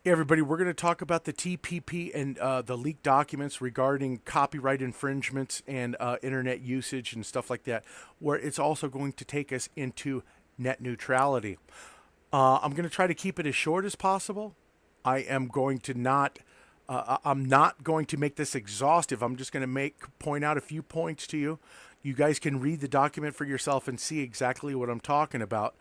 Hey everybody, we're going to talk about the TPP and the leaked documents regarding copyright infringements and internet usage and stuff like that, where it's also going to take us into net neutrality. I'm going to try to keep it as short as possible. I am going to not. I'm not going to make this exhaustive. I'm just going to point out a few points to you. You guys can read the document for yourself and see exactly what I'm talking about.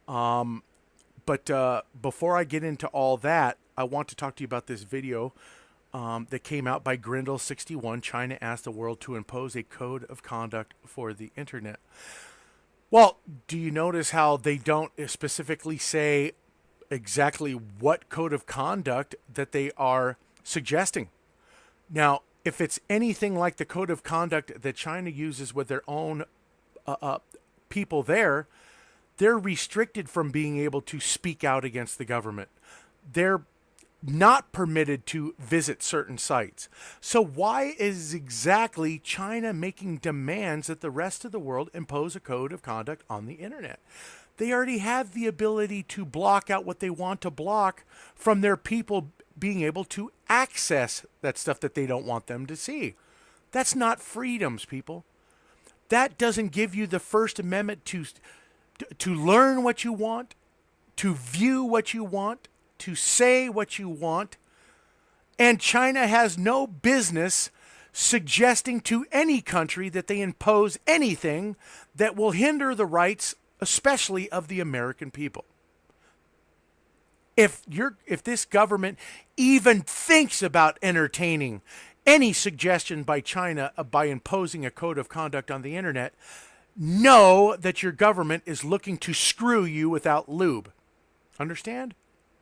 But before I get into all that, I want to talk to you about this video that came out by Grindle61. China asked the world to impose a code of conduct for the internet. Well, do you notice how they don't specifically say exactly what code of conduct that they are suggesting? Now, if it's anything like the code of conduct that China uses with their own people there, they're restricted from being able to speak out against the government. They're not permitted to visit certain sites. So why is exactly China making demands that the rest of the world impose a code of conduct on the internet? They already have the ability to block out what they want to block from their people being able to access that stuff that they don't want them to see. That's not freedoms, people. That doesn't give you the First Amendment to learn what you want, to view what you want, to say what you want. And China has no business suggesting to any country that they impose anything that will hinder the rights, especially of the American people. If this government even thinks about entertaining any suggestion by China by imposing a code of conduct on the internet, know that your government is looking to screw you without lube. Understand?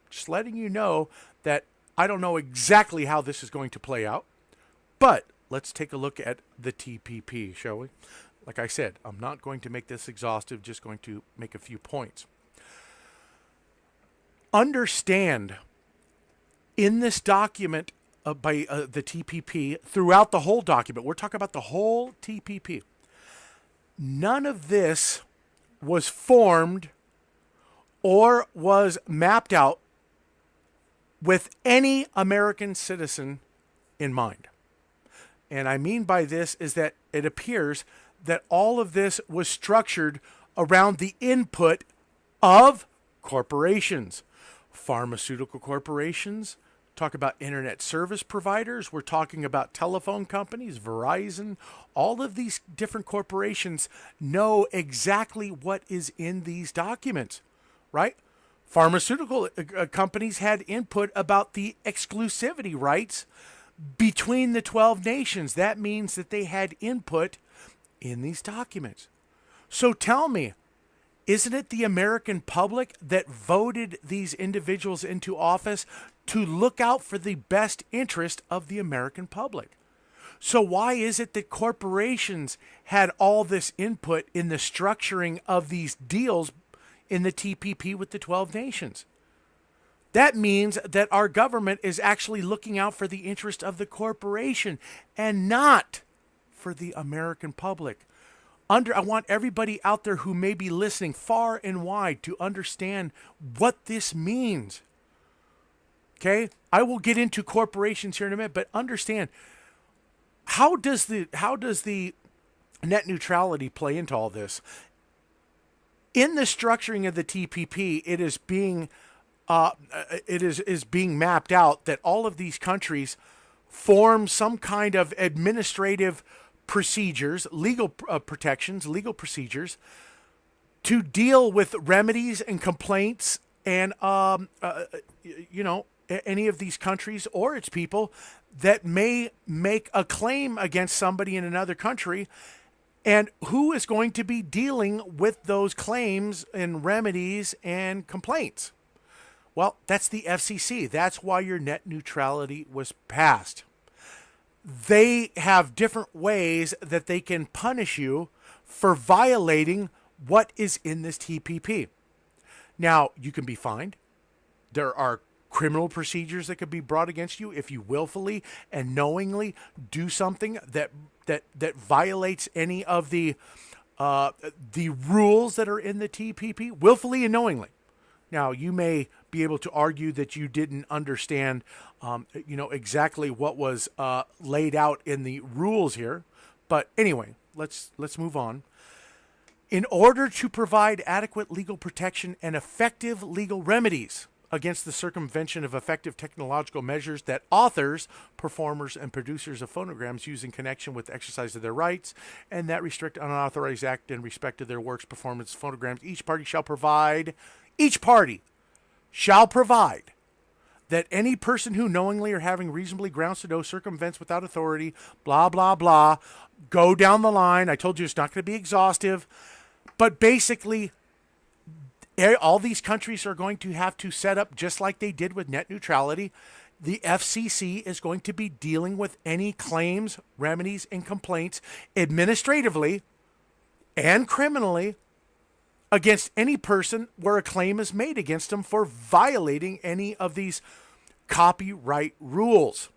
Just letting you know that I don't know exactly how this is going to play out, but let's take a look at the TPP, shall we? Like I said, I'm not going to make this exhaustive, just going to make a few points. Understand, in this document by the TPP, throughout the whole document, we're talking about the whole TPP, none of this was formed or was mapped out with any American citizen in mind. And I mean by this is that it appears that all of this was structured around the input of corporations, pharmaceutical corporations. Talk about internet service providers. We're talking about telephone companies, Verizon. All of these different corporations know exactly what is in these documents, right? Pharmaceutical companies had input about the exclusivity rights between the 12 nations. That means that they had input in these documents. So tell me, isn't it the American public that voted these individuals into office to look out for the best interest of the American public? So why is it that corporations had all this input in the structuring of these deals in the TPP with the 12 nations? That means that our government is actually looking out for the interest of the corporation and not for the American public. I want everybody out there who may be listening far and wide to understand what this means. Okay? I will get into corporations here in a minute, but understand, how does the net neutrality play into all this? In the structuring of the TPP, it is being being mapped out that all of these countries form some kind of administrative procedures, legal protections, legal procedures to deal with remedies and complaints and any of these countries or its people that may make a claim against somebody in another country. And who is going to be dealing with those claims and remedies and complaints? Well, that's the FCC. That's why your net neutrality was passed. They have different ways that they can punish you for violating what is in this TPP. Now, you can be fined. There are criminal procedures that could be brought against you if you willfully and knowingly do something that violates any of the rules that are in the TPP, willfully and knowingly. Now, you may be able to argue that you didn't understand, exactly what was laid out in the rules here. But anyway, let's move on. In order to provide adequate legal protection and effective legal remedies against the circumvention of effective technological measures that authors, performers, and producers of phonograms use in connection with the exercise of their rights, and that restrict unauthorized act in respect to their works, performance, phonograms, each party shall provide that any person who knowingly or having reasonably grounds to know circumvents without authority, blah, blah, blah, go down the line. I told you it's not going to be exhaustive. But basically, all these countries are going to have to set up, just like they did with net neutrality. The FCC is going to be dealing with any claims, remedies, and complaints administratively and criminally against any person where a claim is made against them for violating any of these copyright rules.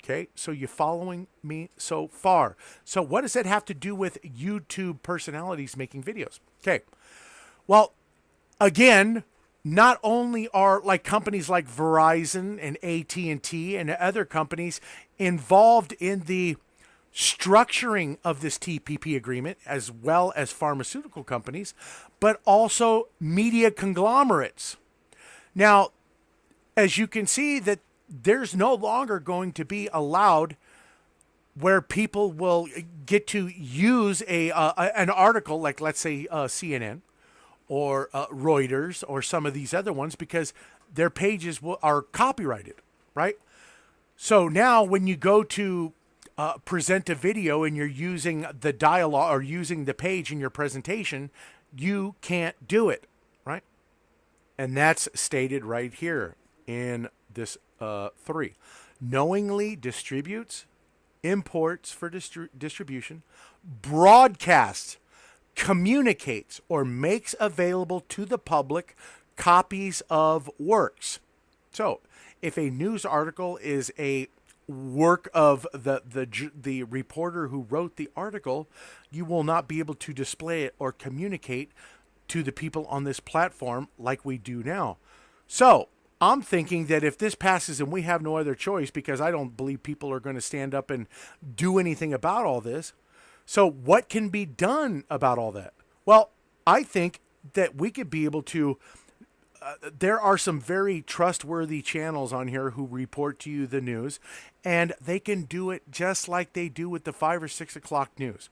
Okay, so you following me so far? So what does that have to do with YouTube personalities making videos? Okay, well, again, not only are like companies like Verizon and AT&T and other companies involved in the structuring of this TPP agreement, as well as pharmaceutical companies, but also media conglomerates. Now, as you can see, that there's no longer going to be allowed where people will get to use an article like, let's say, CNN or Reuters or some of these other ones, because their pages are copyrighted, right? So now when you go to present a video and you're using the dialogue or using the page in your presentation, you can't do it, right? And that's stated right here in this 3. Knowingly distributes, imports for distribution, broadcasts, communicates, or makes available to the public copies of works. So if a news article is a work of the reporter who wrote the article, you will not be able to display it or communicate to the people on this platform like we do now. So I'm thinking that if this passes and we have no other choice, because I don't believe people are going to stand up and do anything about all this. So what can be done about all that? Well, I think that we could be able to there are some very trustworthy channels on here who report to you the news, and they can do it just like they do with the 5 or 6 o'clock news.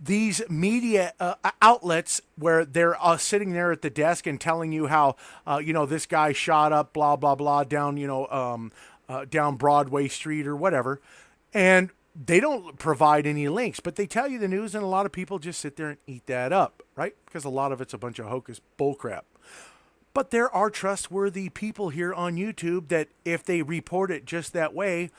These media outlets where they're sitting there at the desk and telling you how, this guy shot up, blah, blah, blah, down, down Broadway Street or whatever. And they don't provide any links, but they tell you the news, and a lot of people just sit there and eat that up, right? Because a lot of it's a bunch of hocus bullcrap. But there are trustworthy people here on YouTube that if they report it just that way,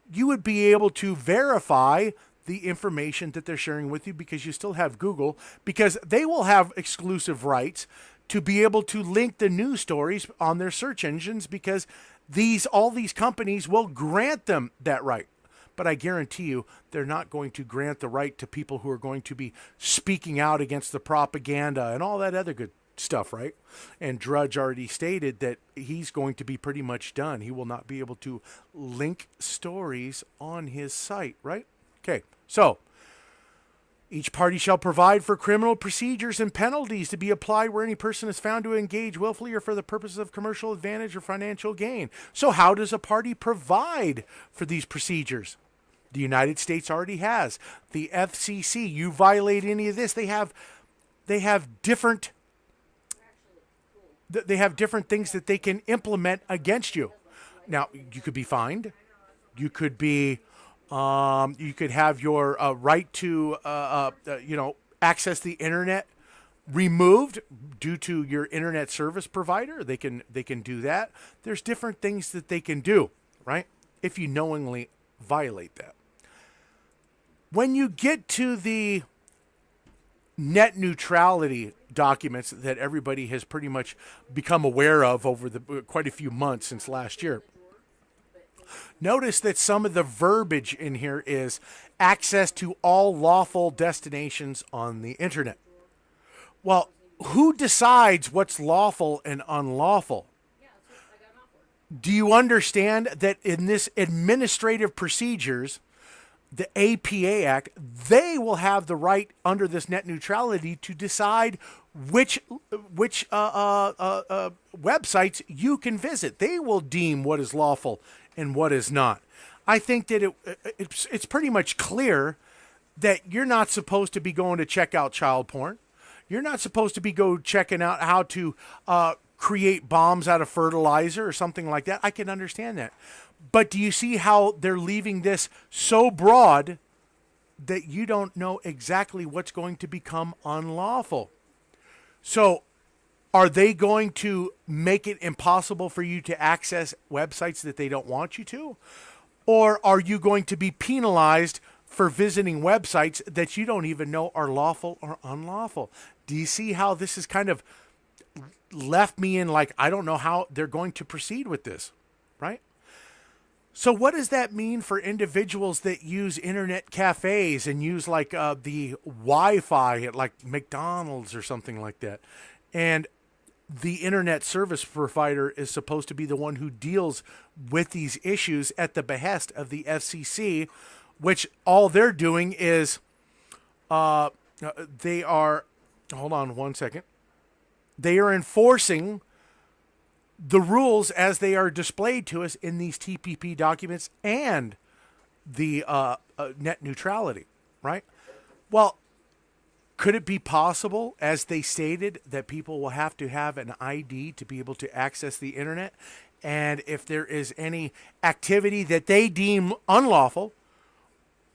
you would be able to verify the information that they're sharing with you, because you still have Google, because they will have exclusive rights to be able to link the news stories on their search engines, because all these companies will grant them that right. But I guarantee you, they're not going to grant the right to people who are going to be speaking out against the propaganda and all that other good stuff, right? And Drudge already stated that he's going to be pretty much done. He will not be able to link stories on his site, right? Okay, so each party shall provide for criminal procedures and penalties to be applied where any person is found to engage willfully or for the purposes of commercial advantage or financial gain. So how does a party provide for these procedures? The United States already has. The FCC, you violate any of this, they have different things that they can implement against you. Now, you could be fined. You could be, you could have your right to, access the internet removed due to your internet service provider. They can do that. There's different things that they can do, right? If you knowingly violate that. When you get to the net neutrality documents that everybody has pretty much become aware of over quite a few months since last year, notice that some of the verbiage in here is access to all lawful destinations on the internet. Well, who decides what's lawful and unlawful? Do you understand that in this administrative procedures, the APA Act, they will have the right under this net neutrality to decide which websites you can visit. They will deem what is lawful and what is not. I think that it's pretty much clear that you're not supposed to be going to check out child porn. You're not supposed to be checking out how to create bombs out of fertilizer or something like that. I can understand that. But do you see how they're leaving this so broad that you don't know exactly what's going to become unlawful? So are they going to make it impossible for you to access websites that they don't want you to? Or are you going to be penalized for visiting websites that you don't even know are lawful or unlawful? Do you see how this is kind of left me in like, I don't know how they're going to proceed with this, right? So what does that mean for individuals that use internet cafes and use like the Wi-Fi at like McDonald's or something like that? And the internet service provider is supposed to be the one who deals with these issues at the behest of the FCC, which all they're doing is they are, hold on one second, they are enforcing the rules as they are displayed to us in these TPP documents and the net neutrality, right? Well, could it be possible, as they stated, that people will have to have an ID to be able to access the internet? And if there is any activity that they deem unlawful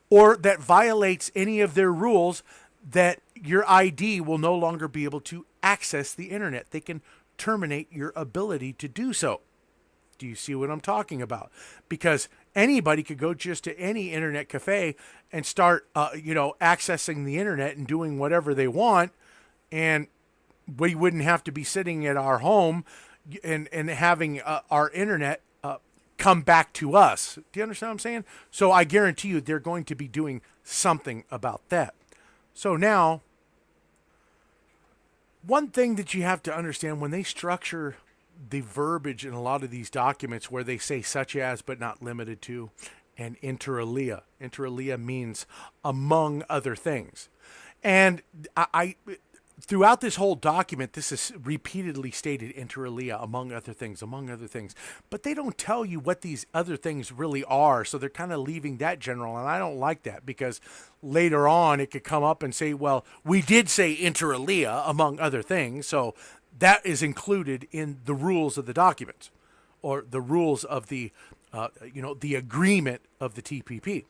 or that violates any of their rules, that your ID will no longer be able to access the internet. They can terminate your ability to do so. Do you see what I'm talking about? Because anybody could go just to any internet cafe and start, accessing the internet and doing whatever they want, and we wouldn't have to be sitting at our home and having our internet come back to us. Do you understand what I'm saying? So I guarantee you they're going to be doing something about that. So now, one thing that you have to understand when they structure the verbiage in a lot of these documents where they say such as but not limited to and inter alia. Inter alia means among other things. And I throughout this whole document, this is repeatedly stated, inter alia, among other things, among other things. But they don't tell you what these other things really are, so they're kind of leaving that general, and I don't like that because later on it could come up and say, well, we did say inter alia, among other things, so that is included in the rules of the documents or the rules of the, the agreement of the TPP,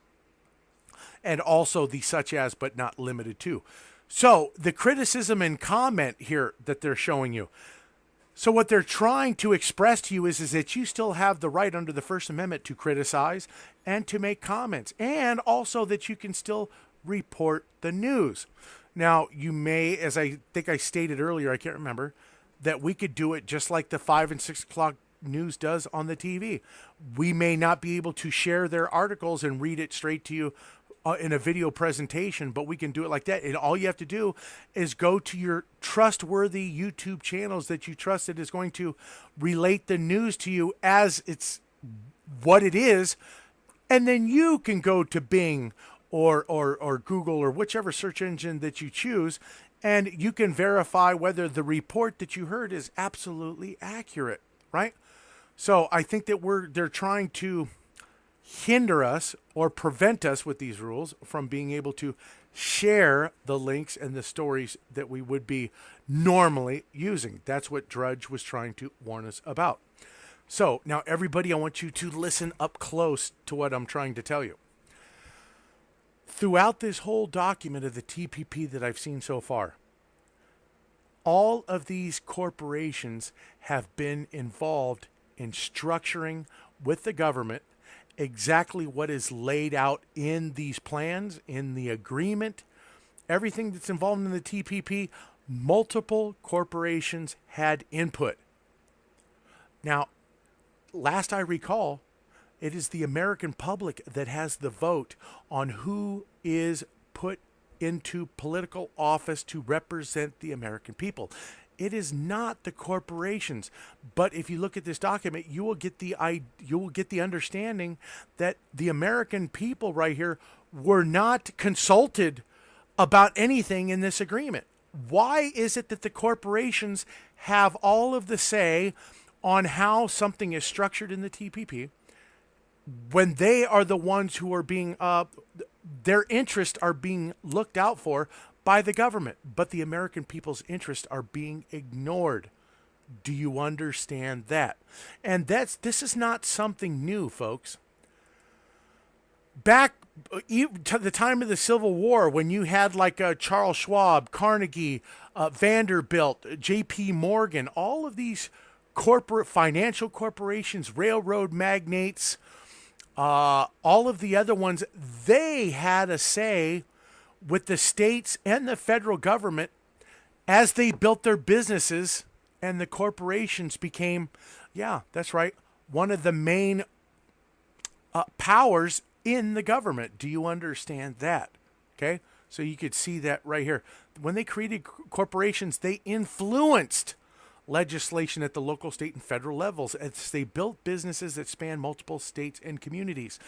and also the such as but not limited to. So the criticism and comment here that they're showing you. So what they're trying to express to you is that you still have the right under the First Amendment to criticize and to make comments, and also that you can still report the news. Now, you may, as I think I stated earlier, I can't remember, that we could do it just like the 5 and 6 o'clock news does on the TV. We may not be able to share their articles and read it straight to you in a video presentation, but we can do it like that. And all you have to do is go to your trustworthy YouTube channels that you trust that is going to relate the news to you as it's what it is. And then you can go to Bing or Google or whichever search engine that you choose, and you can verify whether the report that you heard is absolutely accurate, right? So I think that they're trying to hinder us or prevent us with these rules from being able to share the links and the stories that we would be normally using. That's what Drudge was trying to warn us about. So now everybody, I want you to listen up close to what I'm trying to tell you. Throughout this whole document of the TPP that I've seen so far, all of these corporations have been involved in structuring with the government exactly what is laid out in these plans, in the agreement, everything that's involved in the TPP. Multiple corporations had input. Now, last I recall, it is the American public that has the vote on who is put into political office to represent the American people. It is not the corporations. But if you look at this document, you will get the understanding that the American people right here were not consulted about anything in this agreement. Why is it that the corporations have all of the say on how something is structured in the TPP when they are the ones who are being, their interests are being looked out for by the government, but the American people's interests are being ignored? Do you understand that? And this is not something new, folks. Back to the time of the Civil War, when you had like Charles Schwab, Carnegie, Vanderbilt, J.P. Morgan, all of these corporate financial corporations, railroad magnates, all of the other ones, they had a say with the states and the federal government as they built their businesses, and the corporations became, yeah, that's right, one of the main powers in the government. Do you understand that? Okay, so you could see that right here. When they created corporations, they influenced legislation at the local, state, and federal levels as they built businesses that span multiple states and communities.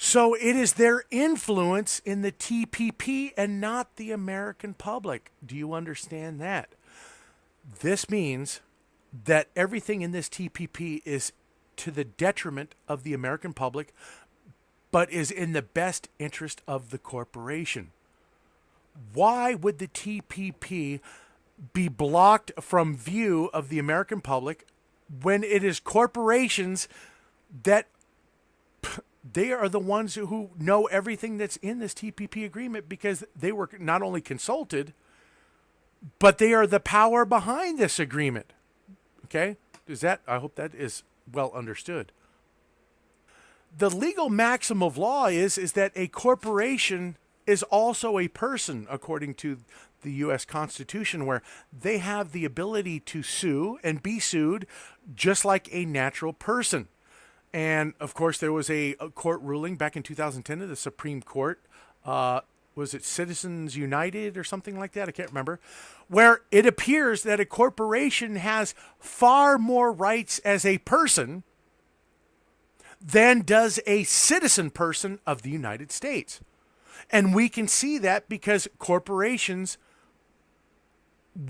So it is their influence in the TPP and not the American public. Do you understand that? This means that everything in this TPP is to the detriment of the American public, but is in the best interest of the corporation. Why would the TPP be blocked from view of the American public when it is corporations that they are the ones who know everything that's in this TPP agreement, because they were not only consulted, but they are the power behind this agreement? Okay? I hope that is well understood. The legal maxim of law is that a corporation is also a person, according to the U.S. Constitution, where they have the ability to sue and be sued just like a natural person. And, of course, there was a court ruling back in 2010 of the Supreme Court. Was it Citizens United or something like that? I can't remember. Where it appears that a corporation has far more rights as a person than does a citizen person of the United States. And we can see that because corporations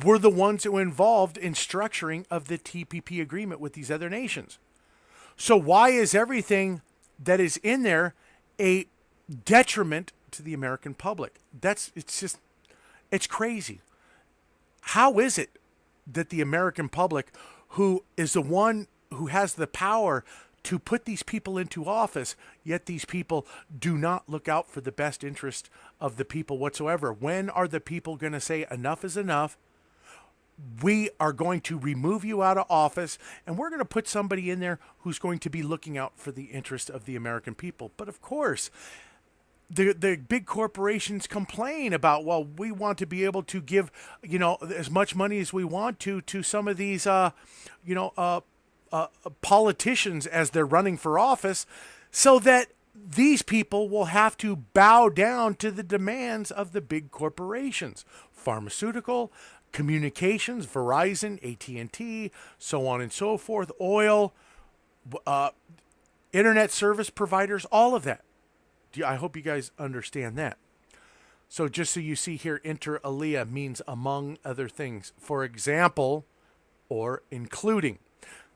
were the ones who were involved in structuring of the TPP agreement with these other nations. So why is everything that is in there a detriment to the American public? It's crazy. How is it that the American public, who is the one who has the power to put these people into office, yet these people do not look out for the best interest of the people whatsoever? When are the people going to say enough is enough? We are going to remove you out of office, and we're going to put somebody in there who's going to be looking out for the interest of the American people. But of course, the big corporations complain about, well, we want to be able to give, as much money as we want to some of these, politicians as they're running for office, so that these people will have to bow down to the demands of the big corporations, pharmaceutical, communications, Verizon, AT&T, so on and so forth, oil, internet service providers, all of that. I hope you guys understand that. So just so you see here, inter alia means among other things. For example, or including.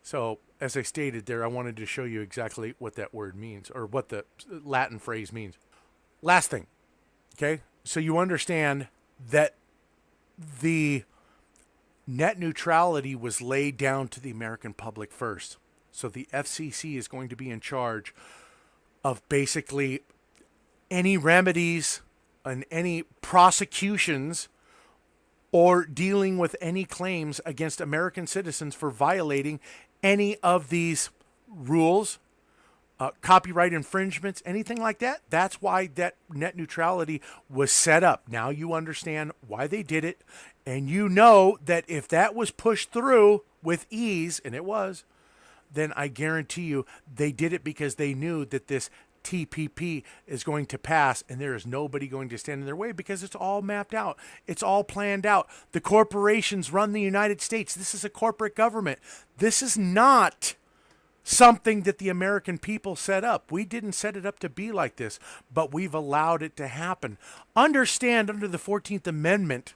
So as I stated there, I wanted to show you exactly what that word means, or what the Latin phrase means. Last thing, okay? So you understand that the net neutrality was laid down to the American public first. So the FCC is going to be in charge of basically any remedies and any prosecutions or dealing with any claims against American citizens for violating any of these rules, copyright infringements, anything like that. That's why that net neutrality was set up. Now you understand why they did it, and you know that if that was pushed through with ease, and it was, then I guarantee you they did it because they knew that this TPP is going to pass, and there is nobody going to stand in their way because it's all mapped out. It's all planned out. The corporations run the United States. This is a corporate government. This is not something that the American people set up. We didn't set it up to be like this, but we've allowed it to happen. Understand, under the 14th Amendment,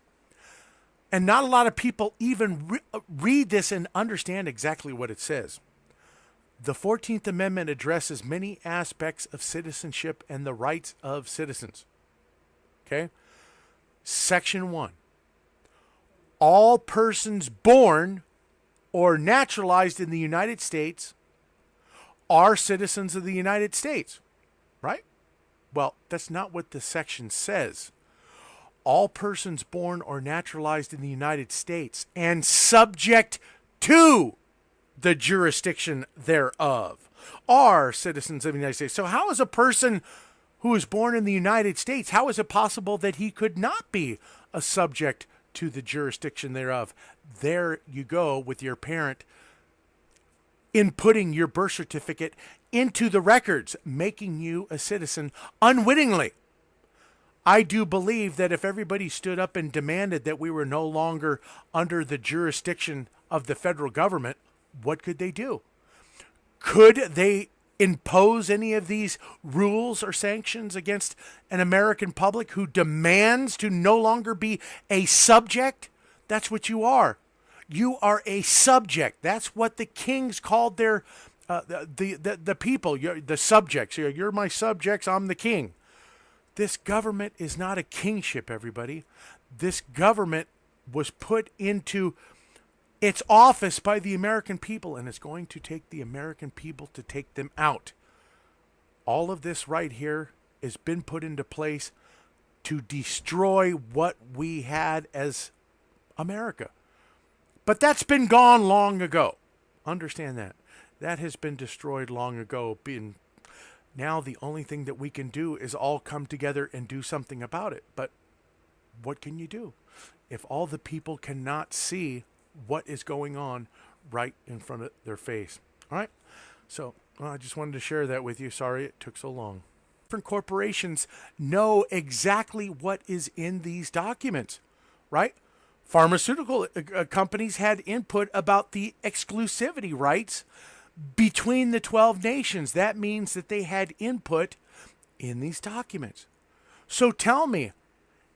and not a lot of people even read this and understand exactly what it says. The 14th Amendment addresses many aspects of citizenship and the rights of citizens. Okay? Section 1. All persons born or naturalized in the United States are citizens of the United States. Right? Well, that's not what the section says. All persons born or naturalized in the United States and subject to the jurisdiction thereof are citizens of the United States. So how is a person who is born in the United States, how is it possible that he could not be a subject to the jurisdiction thereof? There you go with your parent inputting your birth certificate into the records, making you a citizen unwittingly. I do believe that if everybody stood up and demanded that we were no longer under the jurisdiction of the federal government, what could they do? Could they impose any of these rules or sanctions against an American public who demands to no longer be a subject? That's what you are. You are a subject. That's what the kings called their the people. You're the subjects. You're my subjects. I'm the king. This government is not a kingship, everybody. This government was put into its office by the American people, and it's going to take the American people to take them out. All of this right here has been put into place to destroy what we had as America. But that's been gone long ago. Understand that. That has been destroyed long ago. Now the only thing that we can do is all come together and do something about it. But what can you do if all the people cannot see what is going on right in front of their face? All right. So I just wanted to share that with you. Sorry it took so long. Different corporations know exactly what is in these documents, right? Pharmaceutical companies had input about the exclusivity rights between the 12 nations. That means that they had input in these documents. So tell me,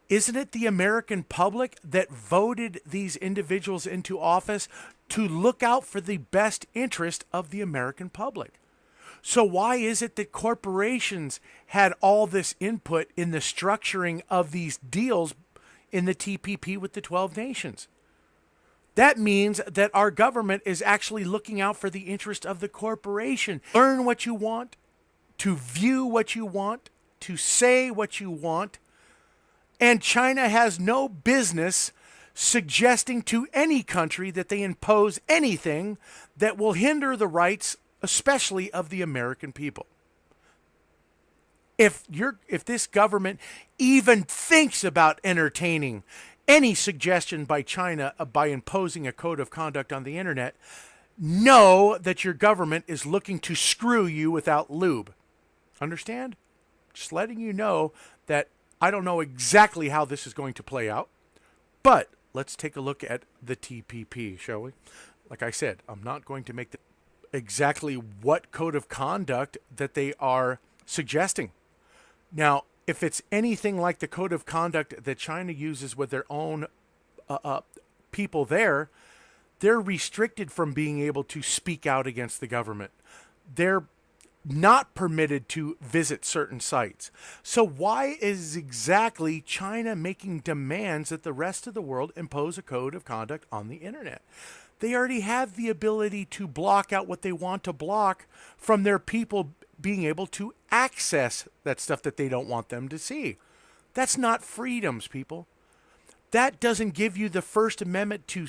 isn't it the American public that voted these individuals into office to look out for the best interest of the American public? So why is it that corporations had all this input in the structuring of these deals in the TPP with the 12 nations? That means that our government is actually looking out for the interest of the corporation. Learn what you want, to view what you want, to say what you want. And China has no business suggesting to any country that they impose anything that will hinder the rights, especially of the American people. If this government even thinks about entertaining any suggestion by China by imposing a code of conduct on the internet, know that your government is looking to screw you without lube. Understand? Just letting you know that I don't know exactly how this is going to play out, but let's take a look at the TPP, shall we? Like I said, I'm not going to make exactly what code of conduct that they are suggesting. Now, if it's anything like the code of conduct that China uses with their own people there, they're restricted from being able to speak out against the government. They're not permitted to visit certain sites. So why is exactly China making demands that the rest of the world impose a code of conduct on the internet? They already have the ability to block out what they want to block from their people being able to access that stuff that they don't want them to see. That's not freedoms, people. That doesn't give you the First Amendment to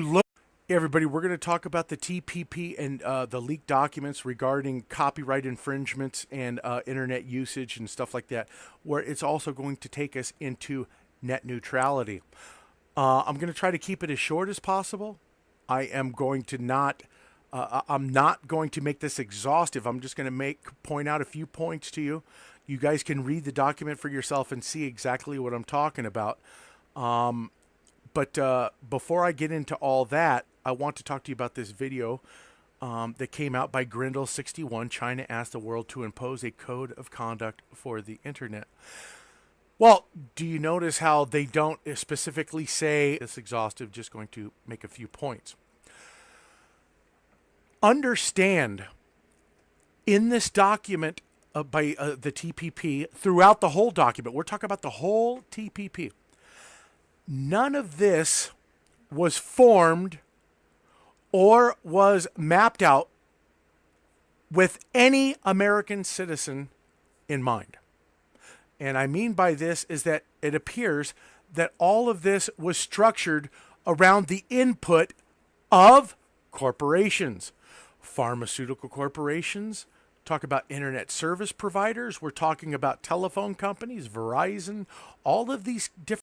look. Hey everybody, we're going to talk about the TPP and the leaked documents regarding copyright infringements and internet usage and stuff like that, where it's also going to take us into net neutrality. I'm going to try to keep it as short as possible. I am going to not I'm not going to make this exhaustive. I'm just going to point out a few points to you. You guys can read the document for yourself and see exactly what I'm talking about. But before I get into all that, I want to talk to you about this video that came out by Grindle61. China asked the world to impose a code of conduct for the internet. Well, do you notice how they don't specifically say it's exhaustive, just going to make a few points. Understand, in this document by the TPP, throughout the whole document, we're talking about the whole TPP, none of this was formed or was mapped out with any American citizen in mind. And I mean by this is that it appears that all of this was structured around the input of corporations, pharmaceutical corporations. Talk about internet service providers. We're talking about telephone companies, Verizon, all of these different